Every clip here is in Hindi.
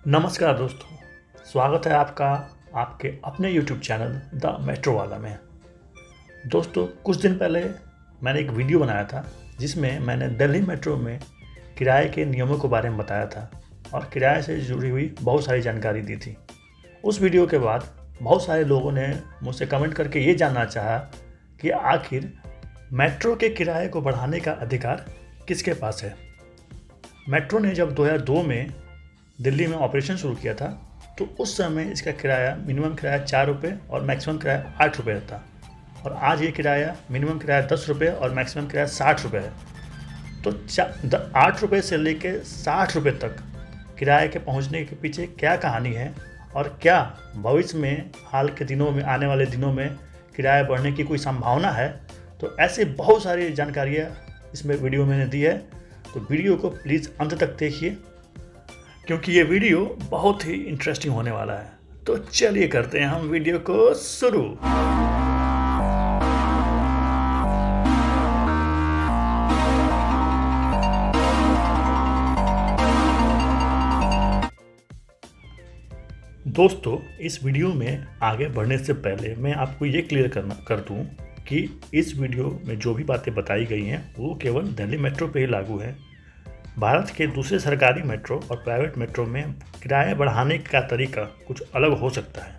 नमस्कार दोस्तों, स्वागत है आपका आपके अपने YouTube चैनल द मेट्रो वाला में। दोस्तों, कुछ दिन पहले मैंने एक वीडियो बनाया था जिसमें मैंने दिल्ली मेट्रो में किराए के नियमों के बारे में बताया था और किराए से जुड़ी हुई बहुत सारी जानकारी दी थी। उस वीडियो के बाद बहुत सारे लोगों ने मुझसे कमेंट करके ये जानना चाहा कि आखिर मेट्रो के किराए को बढ़ाने का अधिकार किसके पास है। मेट्रो ने जब 2002 में दिल्ली में ऑपरेशन शुरू किया था तो उस समय इसका किराया मिनिमम किराया 4 रुपये और मैक्सिमम किराया 8 रुपये था और आज ये किराया मिनिमम किराया 10 रुपये और मैक्सिमम किराया 60 रुपये है। तो 8 रुपये से लेकर 60 रुपये तक किराए के पहुंचने के पीछे क्या कहानी है और क्या भविष्य में हाल के दिनों में आने वाले दिनों में किराया बढ़ने की कोई संभावना है। तो ऐसे बहुत सारी जानकारियाँ इसमें वीडियो मैंने दी है, तो वीडियो को प्लीज़ अंत तक देखिए क्योंकि ये वीडियो बहुत ही इंटरेस्टिंग होने वाला है। तो चलिए करते हैं हम वीडियो को शुरू। दोस्तों, इस वीडियो में आगे बढ़ने से पहले मैं आपको ये क्लियर कर दूं कि इस वीडियो में जो भी बातें बताई गई हैं वो केवल दिल्ली मेट्रो पे ही लागू है। भारत के दूसरे सरकारी मेट्रो और प्राइवेट मेट्रो में किराया बढ़ाने का तरीका कुछ अलग हो सकता है।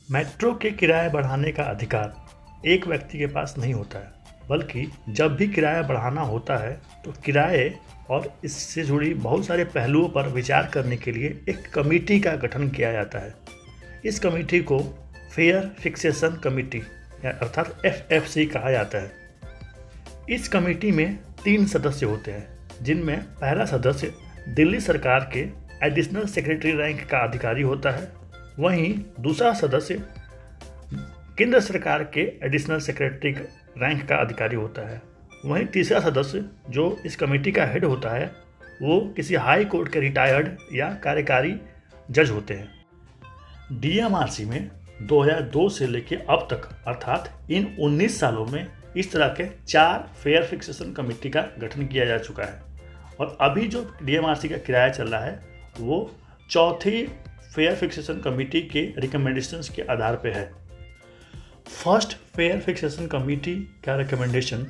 मेट्रो के किराया बढ़ाने का अधिकार एक व्यक्ति के पास नहीं होता है, बल्कि जब भी किराया बढ़ाना होता है तो किराए और इससे जुड़ी बहुत सारे पहलुओं पर विचार करने के लिए एक कमेटी का गठन किया जाता है। इस कमेटी को फेयर फिक्सेशन कमेटी अर्थात FFC कहा जाता है। इस कमेटी में 3 सदस्य होते हैं, जिनमें पहला सदस्य दिल्ली सरकार के एडिशनल सेक्रेटरी रैंक का अधिकारी होता है। वहीं दूसरा सदस्य केंद्र सरकार के एडिशनल सेक्रेटरी रैंक का अधिकारी होता है। वहीं तीसरा सदस्य जो इस कमेटी का हेड होता है वो किसी हाई कोर्ट के रिटायर्ड या कार्यकारी जज होते हैं। DMRC में 2002 से लेकर अब तक अर्थात इन 19 सालों में इस तरह के 4 फेयर फिक्सेशन कमेटी का गठन किया जा चुका है और अभी जो DMRC का किराया चल रहा है वो चौथी फेयर फिक्सेशन कमेटी के रिकमेंडेशंस के आधार पे है। फर्स्ट फेयर फिक्सेशन कमेटी का रिकमेंडेशन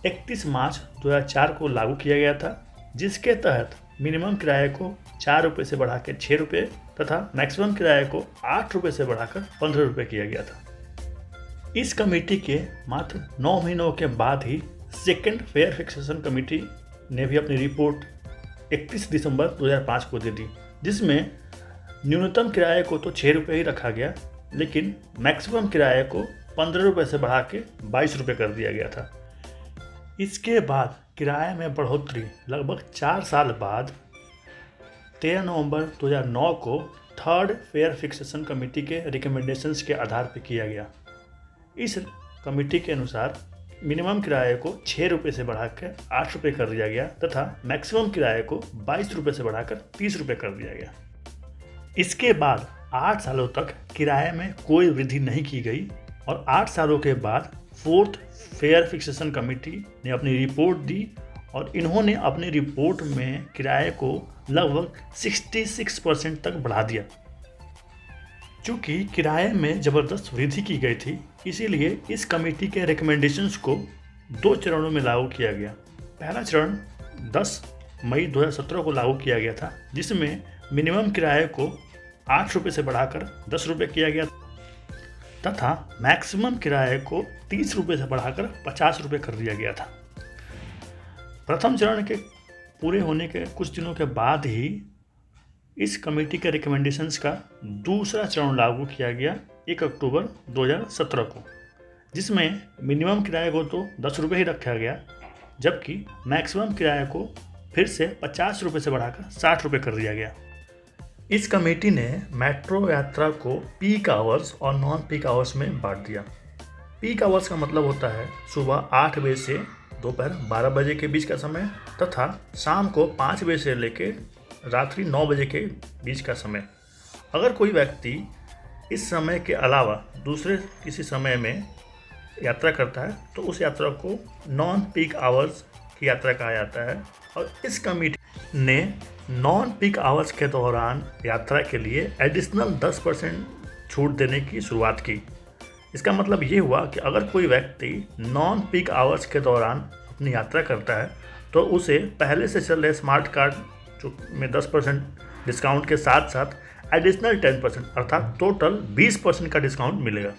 31 मार्च 2004 को लागू किया गया था, जिसके तहत मिनिमम किराए को 4 रुपये से बढ़ाकर 6 रुपये तथा मैक्सिमम किराए को 8 रुपये से बढ़ाकर 15 रुपये किया गया था। इस कमेटी के मात्र 9 महीनों के बाद ही सेकेंड फेयर फिक्सेशन कमेटी ने भी अपनी रिपोर्ट 31 दिसंबर 2005 को दे दी, जिसमें न्यूनतम किराए को तो 6 रुपये ही रखा गया, लेकिन मैक्सिमम किराए को 15 रुपये से बढ़ा के 22 रुपये कर दिया गया था। इसके बाद किराए में बढ़ोतरी लगभग 4 साल बाद 13 नवंबर 2009 को थर्ड फेयर फिक्सेशन कमेटी के रिकमेंडेशंस के आधार पर किया गया। इस कमेटी के अनुसार मिनिमम किराए को 6 रुपये से बढ़ाकर 8 रुपये कर दिया गया तथा मैक्सिमम किराए को 22 रुपये से बढ़ाकर 30 रुपये कर दिया गया। इसके बाद 8 सालों तक किराए में कोई वृद्धि नहीं की गई और 8 सालों के बाद फोर्थ फेयर फिक्सेशन कमेटी ने अपनी रिपोर्ट दी और इन्होंने अपनी रिपोर्ट में किराए को लगभग 66% तक बढ़ा दिया। चूँकि किराए में ज़बरदस्त वृद्धि की गई थी, इसीलिए इस कमेटी के रिकमेंडेशंस को 2 चरणों में लागू किया गया। पहला चरण 10 मई 2017 को लागू किया गया था, जिसमें मिनिमम किराए को 8 रुपये से बढ़ाकर 10 रुपये किया गया तथा मैक्सिमम किराए को 30 रुपये से बढ़ाकर 50 रुपये कर दिया गया था। प्रथम चरण के पूरे होने के कुछ दिनों के बाद ही इस कमेटी के रिकमेंडेशंस का दूसरा चरण लागू किया गया 1 अक्टूबर 2017 को, जिसमें मिनिमम किराए को तो 10 रुपये ही रखा गया, जबकि मैक्सिमम किराए को फिर से 50 रुपये से बढ़ाकर 60 रुपये कर दिया गया। इस कमेटी ने मेट्रो यात्रा को पीक आवर्स और नॉन पीक आवर्स में बांट दिया। पीक आवर्स का मतलब होता है सुबह 8 बजे से दोपहर 12 बजे के बीच का समय तथा शाम को 5 बजे से लेकर रात्रि 9 बजे के बीच का समय। अगर कोई व्यक्ति इस समय के अलावा दूसरे किसी समय में यात्रा करता है तो उस यात्रा को नॉन पीक आवर्स की यात्रा कहा जाता है। और इस कमेटी ने नॉन पीक आवर्स के दौरान यात्रा के लिए एडिशनल 10% छूट देने की शुरुआत की। इसका मतलब ये हुआ कि अगर कोई व्यक्ति नॉन पीक आवर्स के दौरान अपनी यात्रा करता है तो उसे पहले से चल रहे स्मार्ट कार्ड जो में 10% डिस्काउंट के साथ साथ एडिशनल 10% अर्थात टोटल 20% का डिस्काउंट मिलेगा।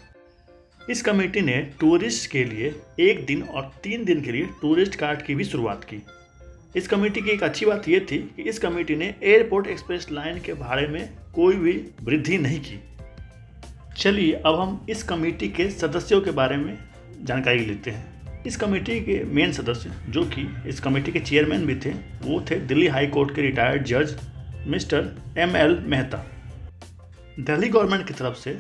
इस कमेटी ने टूरिस्ट के लिए 1 दिन और 3 दिन के लिए टूरिस्ट कार्ड की भी शुरुआत की। इस कमेटी की एक अच्छी बात यह थी कि इस कमेटी ने एयरपोर्ट एक्सप्रेस लाइन के भाड़े में कोई भी वृद्धि नहीं की। चलिए अब हम इस कमेटी के सदस्यों के बारे में जानकारी लेते हैं। इस कमेटी के मेन सदस्य जो कि इस कमेटी के चेयरमैन भी थे वो थे दिल्ली हाई कोर्ट के रिटायर्ड जज mister ML Mehta. Delhi government की तरफ से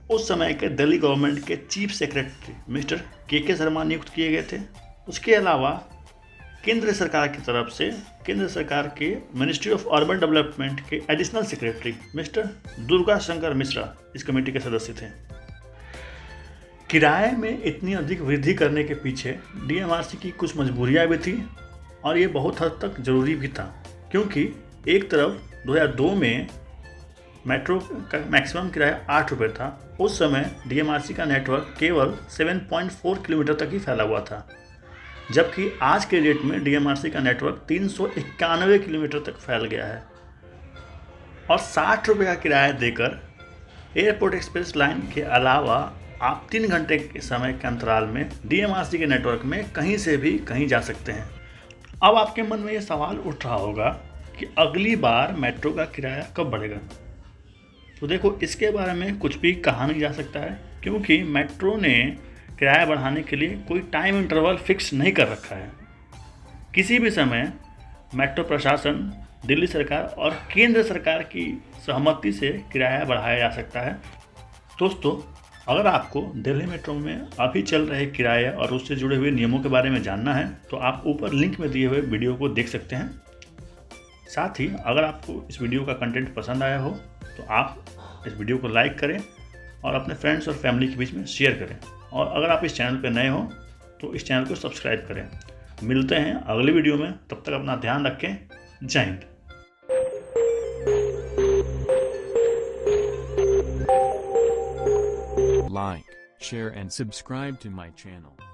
उस समय के दिल्ली गवर्नमेंट के chief secretary mister KK Sharma नियुक्त किए गए थे। उसके अलावा केंद्र सरकार की तरफ से केंद्र सरकार के मिनिस्ट्री ऑफ अर्बन डेवलपमेंट के additional secretary mister Durga Shankar Mishra इस कमेटी के सदस्य थे। किराए में इतनी अधिक वृद्धि करने के पीछे DMRC की कुछ मजबूरियां भी थी और ये बहुत हद तक ज़रूरी भी था, क्योंकि एक तरफ 2002 में मेट्रो का मैक्सिमम किराया 8 रुपये था। उस समय DMRC का नेटवर्क केवल 7.4 किलोमीटर तक ही फैला हुआ था, जबकि आज के डेट में DMRC का नेटवर्क 391 किलोमीटर तक फैल गया है। और 60 रुपये का किराया देकर एयरपोर्ट एक्सप्रेस लाइन के अलावा आप 3 घंटे के समय के अंतराल में DMRC के नेटवर्क में कहीं से भी कहीं जा सकते हैं। अब आपके मन में ये सवाल उठ रहा होगा कि अगली बार मेट्रो का किराया कब बढ़ेगा। तो देखो, इसके बारे में कुछ भी कहा नहीं जा सकता है, क्योंकि मेट्रो ने किराया बढ़ाने के लिए कोई टाइम इंटरवल फिक्स नहीं कर रखा है। किसी भी समय मेट्रो प्रशासन, दिल्ली सरकार और केंद्र सरकार की सहमति से किराया बढ़ाया जा सकता है। दोस्तों, अगर आपको दिल्ली मेट्रो में अभी चल रहे किराए और उससे जुड़े हुए नियमों के बारे में जानना है तो आप ऊपर लिंक में दिए हुए वीडियो को देख सकते हैं। साथ ही अगर आपको इस वीडियो का कंटेंट पसंद आया हो तो आप इस वीडियो को लाइक करें और अपने फ्रेंड्स और फैमिली के बीच में शेयर करें। और अगर आप इस चैनल पर नए हो तो इस चैनल को सब्सक्राइब करें। मिलते हैं अगली वीडियो में, तब तक अपना ध्यान रखें। जय Hind. Like, share and subscribe to my channel.